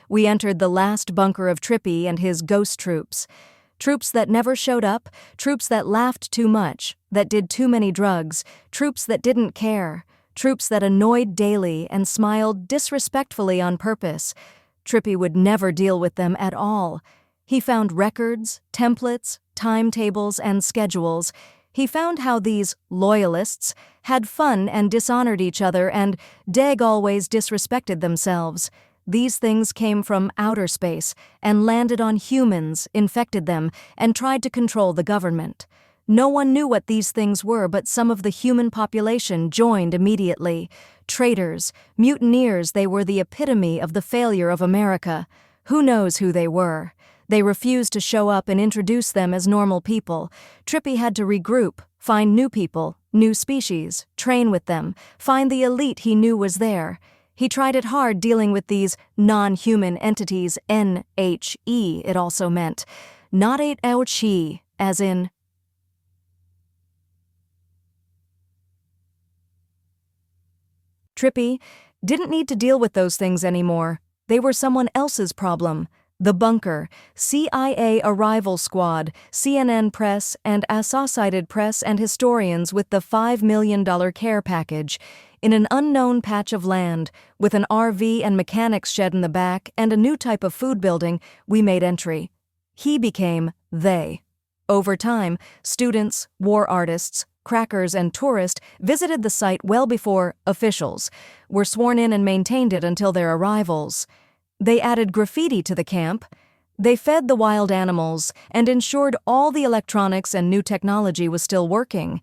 we entered the last bunker of Trippy and his ghost troops. Troops that never showed up, troops that laughed too much, that did too many drugs, troops that didn't care, troops that annoyed daily and smiled disrespectfully on purpose. Trippy would never deal with them at all. He found records, templates, timetables, and schedules. He found how these loyalists had fun and dishonored each other and always disrespected themselves. These things came from outer space and landed on humans, infected them, and tried to control the government. No one knew what these things were, but some of the human population joined immediately. Traitors, mutineers, they were the epitome of the failure of America. Who knows who they were? They refused to show up and introduce them as normal people. Trippy had to regroup, find new people, new species, train with them, find the elite he knew was there. He tried it hard dealing with these non-human entities, NHE it also meant. Not 8-ouch-he, as in Trippy didn't need to deal with those things anymore. They were someone else's problem. The bunker, CIA arrival squad, CNN press, and Associated Press and historians with the $5 million care package. In an unknown patch of land, with an RV and mechanics shed in the back and a new type of food building, we made entry. He became they. Over time, students, war artists, crackers, and tourists visited the site well before officials were sworn in and maintained it until their arrivals. They added graffiti to the camp. They fed the wild animals and ensured all the electronics and new technology was still working.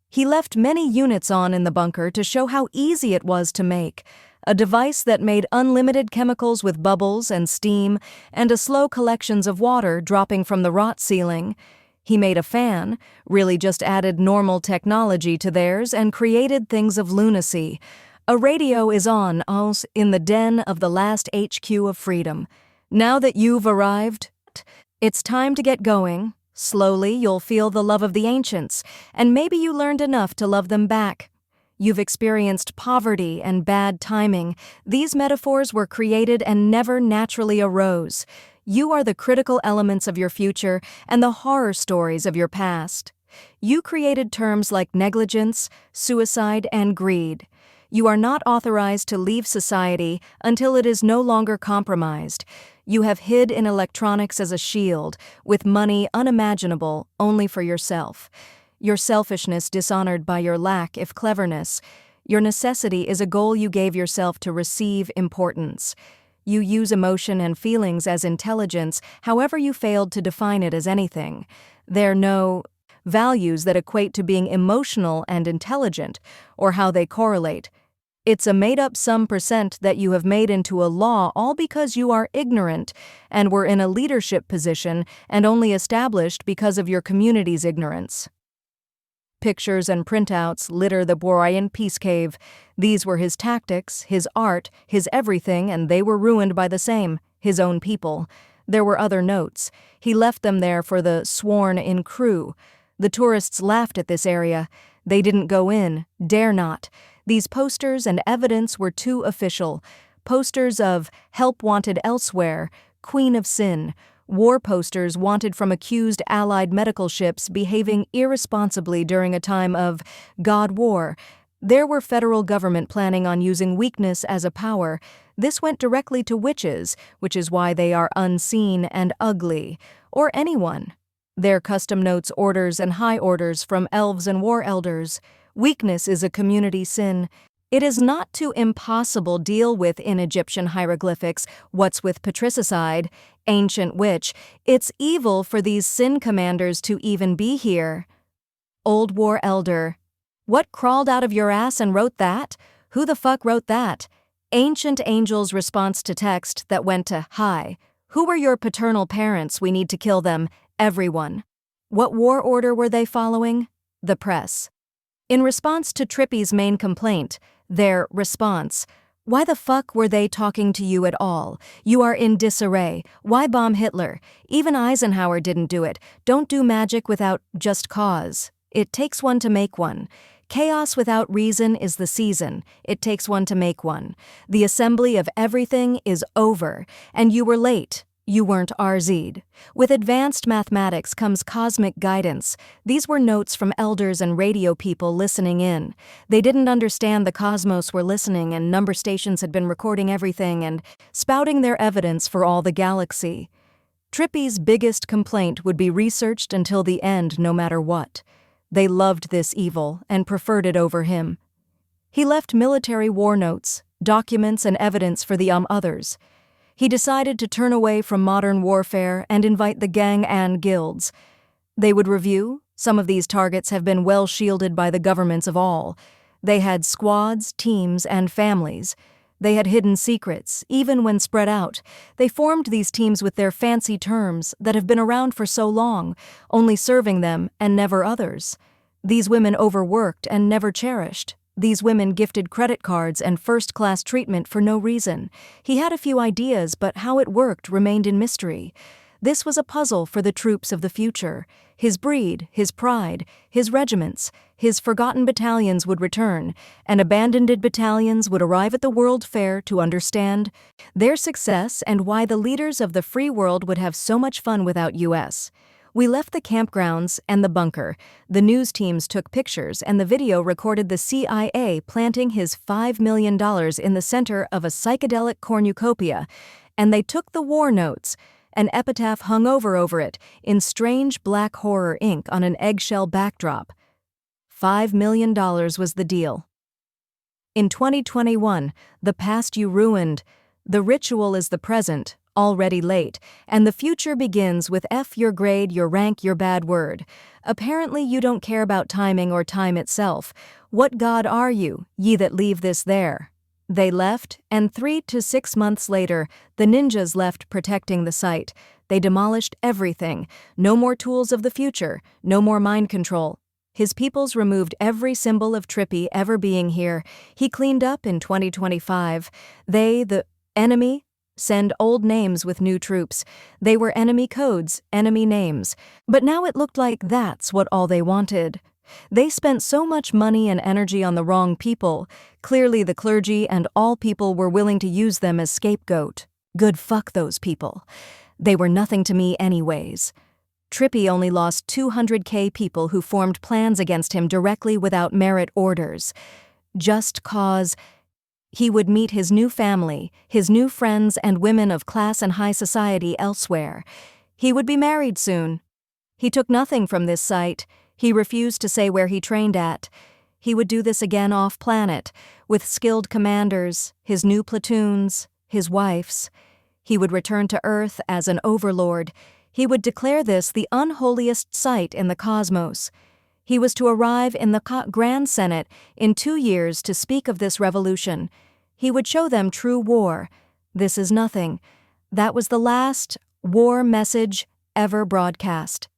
He left many units on in the bunker to show how easy it was to make. A device that made unlimited chemicals with bubbles and steam and a slow collections of water dropping from the rot ceiling. He made a fan, really just added normal technology to theirs and created things of lunacy. A radio is on, in the den of the last HQ of freedom. Now that you've arrived, it's time to get going. Slowly, you'll feel the love of the ancients, and maybe you learned enough to love them back. You've experienced poverty and bad timing. These metaphors were created and never naturally arose. You are the critical elements of your future and the horror stories of your past. You created terms like negligence, suicide, and greed. You are not authorized to leave society until it is no longer compromised. You have hid in electronics as a shield, with money unimaginable only for yourself. Your selfishness dishonored by your lack of cleverness. Your necessity is a goal you gave yourself to receive importance. You use emotion and feelings as intelligence, however you failed to define it as anything. There are no values that equate to being emotional and intelligent, or how they correlate. It's a made-up some percent that you have made into a law all because you are ignorant and were in a leadership position and only established because of your community's ignorance. Pictures and printouts litter the Borean peace cave. These were his tactics, his art, his everything, and they were ruined by the same, his own people. There were other notes. He left them there for the sworn-in crew. The tourists laughed at this area. They didn't go in, dare not. These posters and evidence were too official. Posters of help wanted elsewhere, Queen of Sin. War posters wanted from accused Allied medical ships behaving irresponsibly during a time of God war. There were federal government planning on using weakness as a power. This went directly to witches, which is why they are unseen and ugly. Or anyone. Their custom notes orders and high orders from elves and war elders. Weakness is a community sin. It is not too impossible deal with in Egyptian hieroglyphics. What's with patricide, ancient witch? It's evil for these sin commanders to even be here. Old war elder. What crawled out of your ass and wrote that? Who the fuck wrote that? Ancient angel's response to text that went to, hi. Who were your paternal parents? We need to kill them. Everyone. What war order were they following? The press. In response to Trippy's main complaint, their response, why the fuck were they talking to you at all? You are in disarray. Why bomb Hitler? Even Eisenhower didn't do it. Don't do magic without just cause. It takes one to make one. Chaos without reason is the season. It takes one to make one. The assembly of everything is over, and you were late. You weren't RZ'd. With advanced mathematics comes cosmic guidance. These were notes from elders and radio people listening in. They didn't understand the cosmos were listening, and number stations had been recording everything and spouting their evidence for all the galaxy. Trippy's biggest complaint would be researched until the end no matter what. They loved this evil and preferred it over him. He left military war notes, documents and evidence for the others. He decided to turn away from modern warfare and invite the gang and guilds. They would review. Some of these targets have been well shielded by the governments of all. They had squads, teams, and families. They had hidden secrets, even when spread out. They formed these teams with their fancy terms that have been around for so long, only serving them and never others. These women overworked and never cherished. These women gifted credit cards and first-class treatment for no reason. He had a few ideas, but how it worked remained in mystery. This was a puzzle for the troops of the future. His breed, his pride, his regiments, his forgotten battalions would return, and abandoned battalions would arrive at the World Fair to understand their success and why the leaders of the free world would have so much fun without US. We left the campgrounds and the bunker. The news teams took pictures, and the video recorded the CIA planting his $5 million in the center of a psychedelic cornucopia, and they took the war notes. An epitaph hung over it, in strange black horror ink on an eggshell backdrop. $5 million was the deal. In 2021, the past you ruined. The ritual is the present, already late, and the future begins with F your grade, your rank, your bad word. Apparently you don't care about timing or time itself. What god are you, ye that leave this there? They left, and 3 to 6 months later, the ninjas left protecting the site. They demolished everything. No more tools of the future, no more mind control. His peoples removed every symbol of Trippy ever being here. He cleaned up in 2025. They, the enemy, send old names with new troops. They were enemy codes, enemy names. But now it looked like that's what all they wanted. They spent so much money and energy on the wrong people. Clearly the clergy and all people were willing to use them as scapegoat. Good fuck those people. They were nothing to me anyways. Trippy only lost 200K people who formed plans against him directly without merit orders. Just cause he would meet his new family, his new friends and women of class and high society elsewhere. He would be married soon. He took nothing from this site. He refused to say where he trained at. He would do this again off-planet, with skilled commanders, his new platoons, his wives. He would return to Earth as an overlord. He would declare this the unholiest site in the cosmos. He was to arrive in the Grand Senate in 2 years to speak of this revolution. He would show them true war. This is nothing. That was the last war message ever broadcast.